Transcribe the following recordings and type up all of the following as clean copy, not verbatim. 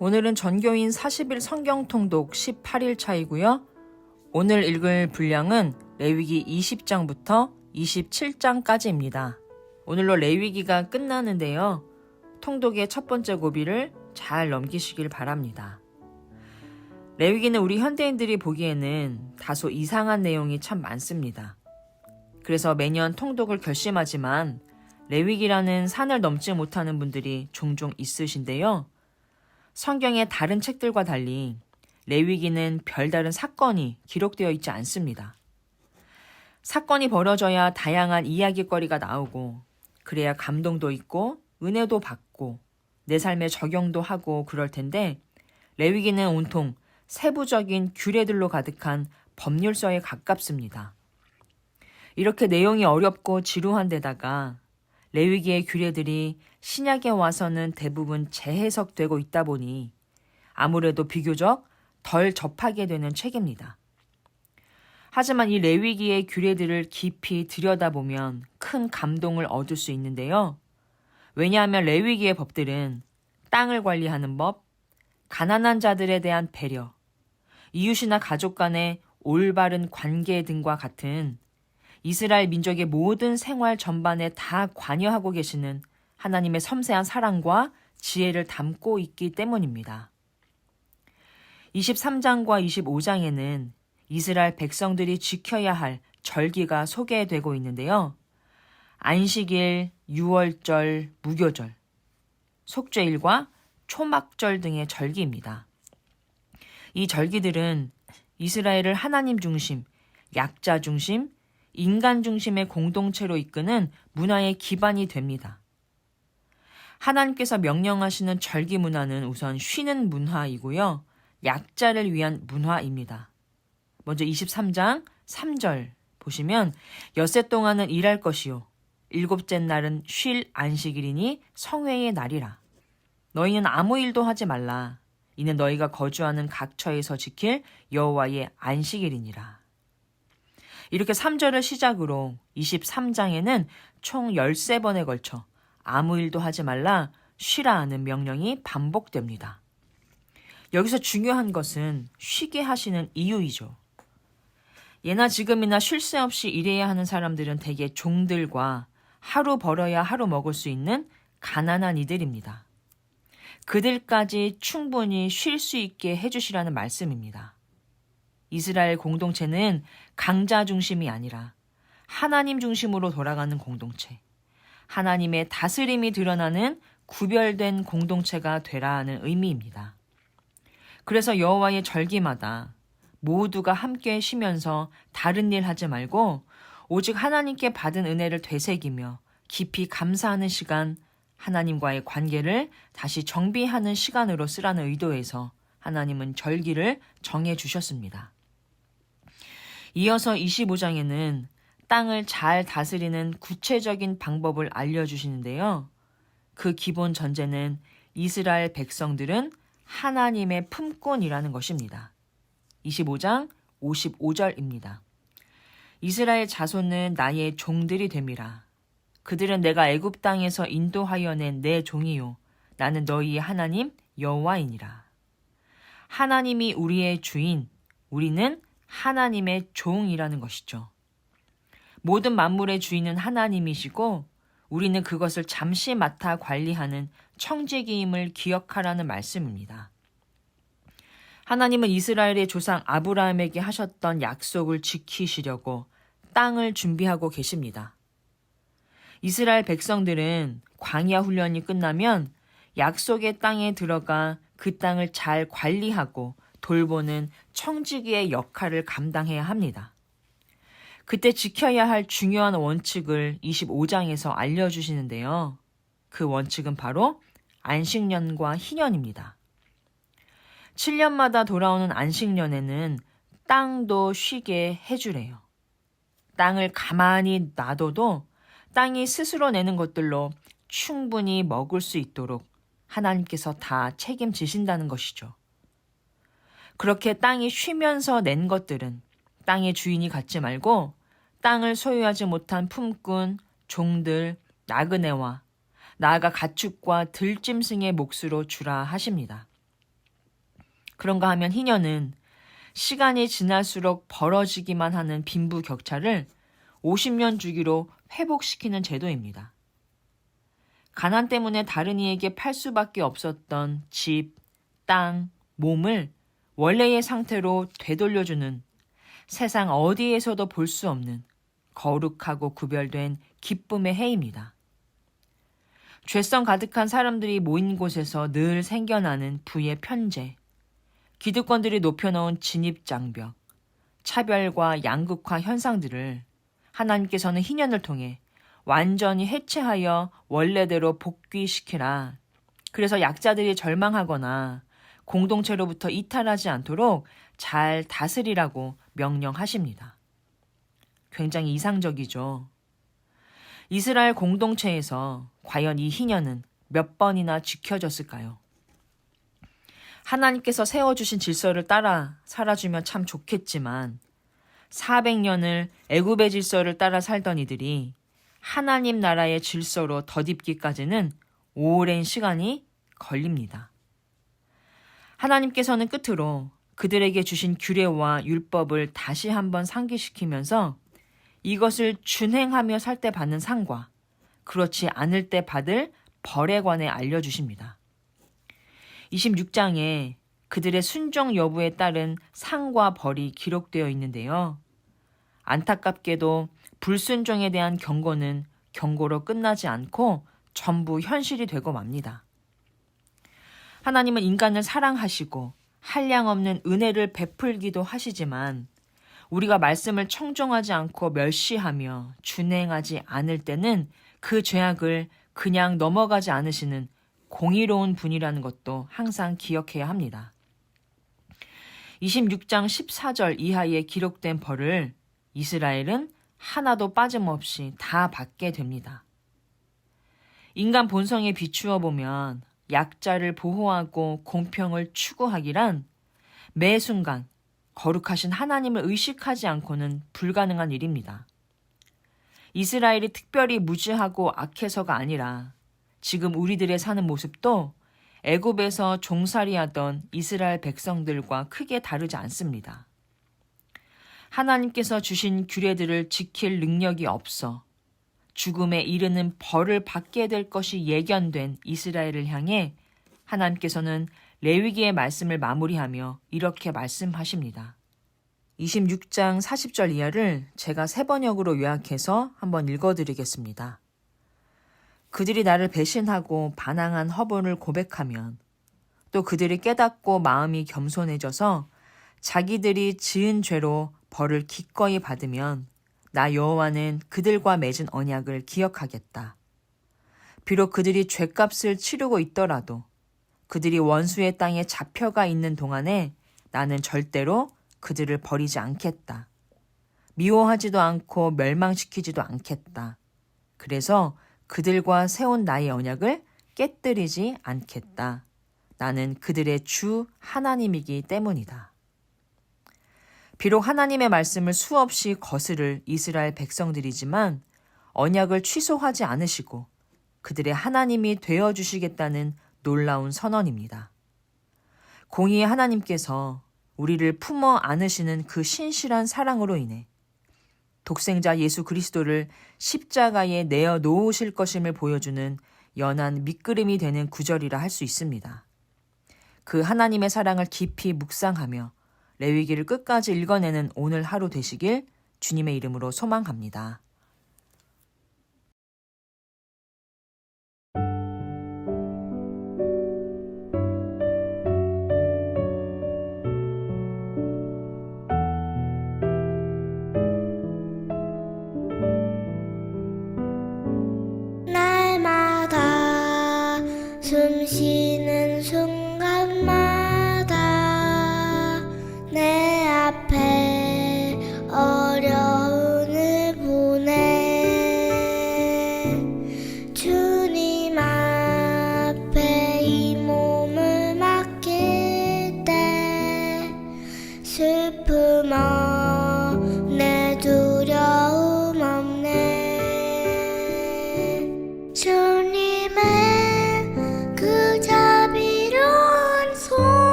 오늘은 전교인 40일 성경통독 18일 차이고요. 오늘 읽을 분량은 레위기 20장부터 27장까지입니다. 오늘로 레위기가 끝나는데요. 통독의 첫 번째 고비를 잘 넘기시길 바랍니다. 레위기는 우리 현대인들이 보기에는 다소 이상한 내용이 참 많습니다. 그래서 매년 통독을 결심하지만 레위기라는 산을 넘지 못하는 분들이 종종 있으신데요. 성경의 다른 책들과 달리 레위기는 별다른 사건이 기록되어 있지 않습니다. 사건이 벌어져야 다양한 이야기거리가 나오고 그래야 감동도 있고 은혜도 받고 내 삶에 적용도 하고 그럴 텐데 레위기는 온통 세부적인 규례들로 가득한 법률서에 가깝습니다. 이렇게 내용이 어렵고 지루한 데다가 레위기의 규례들이 신약에 와서는 대부분 재해석되고 있다 보니 아무래도 비교적 덜 접하게 되는 책입니다. 하지만 이 레위기의 규례들을 깊이 들여다보면 큰 감동을 얻을 수 있는데요. 왜냐하면 레위기의 법들은 땅을 관리하는 법, 가난한 자들에 대한 배려, 이웃이나 가족 간의 올바른 관계 등과 같은 이스라엘 민족의 모든 생활 전반에 다 관여하고 계시는 하나님의 섬세한 사랑과 지혜를 담고 있기 때문입니다. 23장과 25장에는 이스라엘 백성들이 지켜야 할 절기가 소개되고 있는데요. 안식일, 유월절, 무교절, 속죄일과 초막절 등의 절기입니다. 이 절기들은 이스라엘을 하나님 중심, 약자 중심, 인간 중심의 공동체로 이끄는 문화의 기반이 됩니다. 하나님께서 명령하시는 절기 문화는 우선 쉬는 문화이고요. 약자를 위한 문화입니다. 먼저 23장 3절 보시면 엿새 동안은 일할 것이요 일곱째 날은 쉴 안식일이니 성회의 날이라. 너희는 아무 일도 하지 말라. 이는 너희가 거주하는 각처에서 지킬 여호와의 안식일이니라. 이렇게 3절을 시작으로 23장에는 총 13번에 걸쳐 아무 일도 하지 말라 쉬라 하는 명령이 반복됩니다. 여기서 중요한 것은 쉬게 하시는 이유이죠. 예나 지금이나 쉴 새 없이 일해야 하는 사람들은 대개 종들과 하루 벌어야 하루 먹을 수 있는 가난한 이들입니다. 그들까지 충분히 쉴 수 있게 해주시라는 말씀입니다. 이스라엘 공동체는 강자 중심이 아니라 하나님 중심으로 돌아가는 공동체, 하나님의 다스림이 드러나는 구별된 공동체가 되라는 의미입니다. 그래서 여호와의 절기마다 모두가 함께 쉬면서 다른 일 하지 말고 오직 하나님께 받은 은혜를 되새기며 깊이 감사하는 시간, 하나님과의 관계를 다시 정비하는 시간으로 쓰라는 의도에서 하나님은 절기를 정해 주셨습니다. 이어서 25장에는 땅을 잘 다스리는 구체적인 방법을 알려주시는데요. 그 기본 전제는 이스라엘 백성들은 하나님의 품꾼이라는 것입니다. 25장 55절입니다. 이스라엘 자손은 나의 종들이 됨이라. 그들은 내가 애굽 땅에서 인도하여 낸 내 종이요. 나는 너희의 하나님 여호와이니라. 하나님이 우리의 주인, 우리는 하나님의 종이라는 것이죠. 모든 만물의 주인은 하나님이시고 우리는 그것을 잠시 맡아 관리하는 청지기임을 기억하라는 말씀입니다. 하나님은 이스라엘의 조상 아브라함에게 하셨던 약속을 지키시려고 땅을 준비하고 계십니다. 이스라엘 백성들은 광야 훈련이 끝나면 약속의 땅에 들어가 그 땅을 잘 관리하고 돌보는 청지기의 역할을 감당해야 합니다. 그때 지켜야 할 중요한 원칙을 25장에서 알려주시는데요. 그 원칙은 바로 안식년과 희년입니다. 7년마다 돌아오는 안식년에는 땅도 쉬게 해주래요. 땅을 가만히 놔둬도 땅이 스스로 내는 것들로 충분히 먹을 수 있도록 하나님께서 다 책임지신다는 것이죠. 그렇게 땅이 쉬면서 낸 것들은 땅의 주인이 갖지 말고 땅을 소유하지 못한 품꾼, 종들, 나그네와 나아가 가축과 들짐승의 몫으로 주라 하십니다. 그런가 하면 희년은 시간이 지날수록 벌어지기만 하는 빈부격차를 50년 주기로 회복시키는 제도입니다. 가난 때문에 다른 이에게 팔 수밖에 없었던 집, 땅, 몸을 원래의 상태로 되돌려주는 세상 어디에서도 볼 수 없는 거룩하고 구별된 기쁨의 해입니다. 죄성 가득한 사람들이 모인 곳에서 늘 생겨나는 부의 편제, 기득권들이 높여놓은 진입장벽, 차별과 양극화 현상들을 하나님께서는 희년을 통해 완전히 해체하여 원래대로 복귀시키라. 그래서 약자들이 절망하거나 공동체로부터 이탈하지 않도록 잘 다스리라고 명령하십니다. 굉장히 이상적이죠. 이스라엘 공동체에서 과연 이 희년은 몇 번이나 지켜졌을까요? 하나님께서 세워주신 질서를 따라 살아주면 참 좋겠지만 400년을 애굽의 질서를 따라 살던 이들이 하나님 나라의 질서로 덧입기까지는 오랜 시간이 걸립니다. 하나님께서는 끝으로 그들에게 주신 규례와 율법을 다시 한번 상기시키면서 이것을 준행하며 살 때 받는 상과 그렇지 않을 때 받을 벌에 관해 알려주십니다. 26장에 그들의 순종 여부에 따른 상과 벌이 기록되어 있는데요. 안타깝게도 불순종에 대한 경고는 경고로 끝나지 않고 전부 현실이 되고 맙니다. 하나님은 인간을 사랑하시고 한량없는 은혜를 베풀기도 하시지만 우리가 말씀을 청종하지 않고 멸시하며 준행하지 않을 때는 그 죄악을 그냥 넘어가지 않으시는 공의로운 분이라는 것도 항상 기억해야 합니다. 26장 14절 이하에 기록된 벌을 이스라엘은 하나도 빠짐없이 다 받게 됩니다. 인간 본성에 비추어 보면 약자를 보호하고 공평을 추구하기란 매 순간 거룩하신 하나님을 의식하지 않고는 불가능한 일입니다. 이스라엘이 특별히 무지하고 악해서가 아니라 지금 우리들의 사는 모습도 애굽에서 종살이하던 이스라엘 백성들과 크게 다르지 않습니다. 하나님께서 주신 규례들을 지킬 능력이 없어 죽음에 이르는 벌을 받게 될 것이 예견된 이스라엘을 향해 하나님께서는 레위기의 말씀을 마무리하며 이렇게 말씀하십니다. 26장 40절 이하를 제가 세번역으로 요약해서 한번 읽어드리겠습니다. 그들이 나를 배신하고 반항한 허물을 고백하면 또 그들이 깨닫고 마음이 겸손해져서 자기들이 지은 죄로 벌을 기꺼이 받으면 나 여호와는 그들과 맺은 언약을 기억하겠다. 비록 그들이 죄값을 치르고 있더라도 그들이 원수의 땅에 잡혀가 있는 동안에 나는 절대로 그들을 버리지 않겠다. 미워하지도 않고 멸망시키지도 않겠다. 그래서 그들과 세운 나의 언약을 깨뜨리지 않겠다. 나는 그들의 주 하나님이기 때문이다. 비록 하나님의 말씀을 수없이 거스를 이스라엘 백성들이지만 언약을 취소하지 않으시고 그들의 하나님이 되어주시겠다는 놀라운 선언입니다. 공의의 하나님께서 우리를 품어 안으시는 그 신실한 사랑으로 인해 독생자 예수 그리스도를 십자가에 내어 놓으실 것임을 보여주는 연한 밑그림이 되는 구절이라 할 수 있습니다. 그 하나님의 사랑을 깊이 묵상하며 레위기를 끝까지 읽어내는 오늘 하루 되시길 주님의 이름으로 소망합니다. 날마다 숨 쉬는 순간마다 내 앞에 어려움을 보내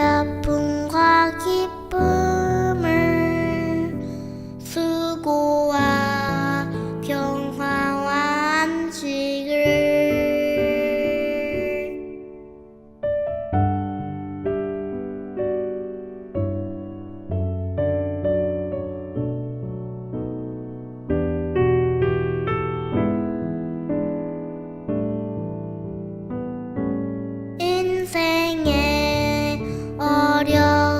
아픔과 기쁨을 수고와 평화와 안식을 인생의 어려움